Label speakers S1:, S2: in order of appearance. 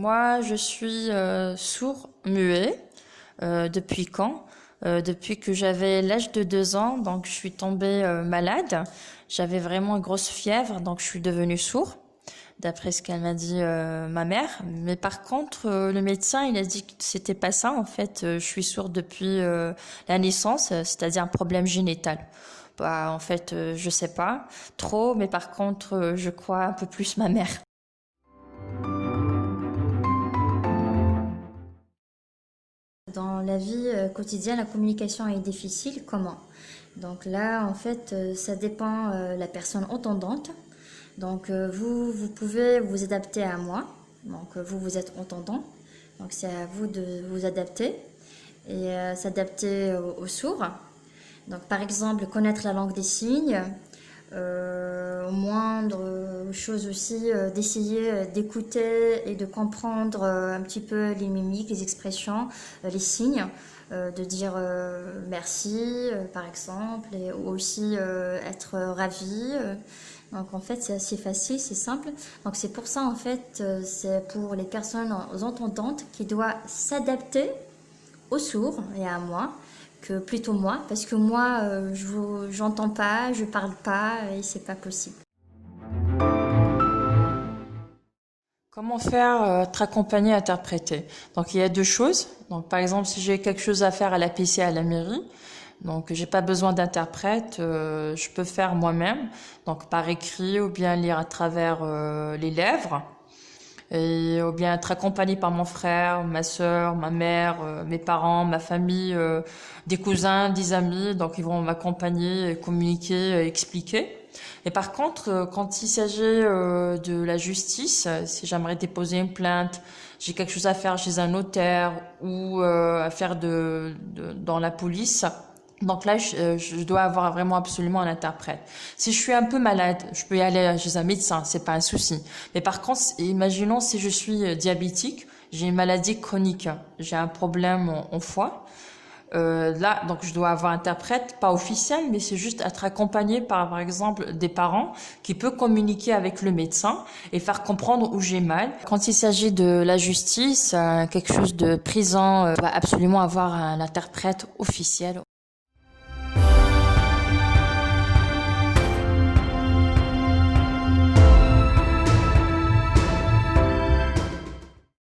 S1: Moi, je suis sourd-muet. Depuis quand? Depuis que j'avais l'âge de 2 ans, donc je suis tombée malade. J'avais vraiment une grosse fièvre, donc je suis devenue sourd, d'après ce qu'elle m'a dit ma mère. Mais par contre, le médecin, il a dit que c'était pas ça. En fait, je suis sourde depuis la naissance, c'est-à-dire un problème génital. Bah, en fait, je sais pas trop, mais par contre, je crois un peu plus ma mère.
S2: Dans la vie quotidienne, la communication est difficile. Comment? Donc là, en fait, ça dépend la personne entendante. Donc vous pouvez vous adapter à moi. Donc vous êtes entendant. Donc c'est à vous de vous adapter et s'adapter aux sourds. Donc par exemple, connaître la langue des signes. Moindre chose aussi, d'essayer d'écouter et de comprendre un petit peu les mimiques, les expressions, les signes, de dire merci par exemple, et aussi être ravi. Donc en fait c'est assez facile, c'est simple. Donc c'est pour ça en fait, c'est pour les personnes entendantes qui doivent s'adapter aux sourds et à moi, que plutôt moi, parce que moi, j'entends pas, je parle pas, et c'est pas possible.
S1: Comment faire être accompagné, interpréter? Donc il y a deux choses. Donc par exemple, si j'ai quelque chose à faire à la PC à la mairie, donc j'ai pas besoin d'interprète, je peux faire moi-même, donc par écrit ou bien lire à travers les lèvres. Et ou bien être accompagné par mon frère, ma sœur, ma mère, mes parents, ma famille, des cousins, des amis, donc ils vont m'accompagner, communiquer, expliquer. Et par contre, quand il s'agit de la justice, si j'aimerais déposer une plainte, j'ai quelque chose à faire chez un notaire ou à faire dans la police. Donc là, je dois avoir vraiment absolument un interprète. Si je suis un peu malade, je peux y aller chez un médecin, c'est pas un souci. Mais par contre, imaginons si je suis diabétique, j'ai une maladie chronique, j'ai un problème en foie. Là, donc je dois avoir un interprète, pas officiel, mais c'est juste être accompagné par exemple, des parents qui peut communiquer avec le médecin et faire comprendre où j'ai mal. Quand il s'agit de la justice, quelque chose de prisant, doit absolument avoir un interprète officiel.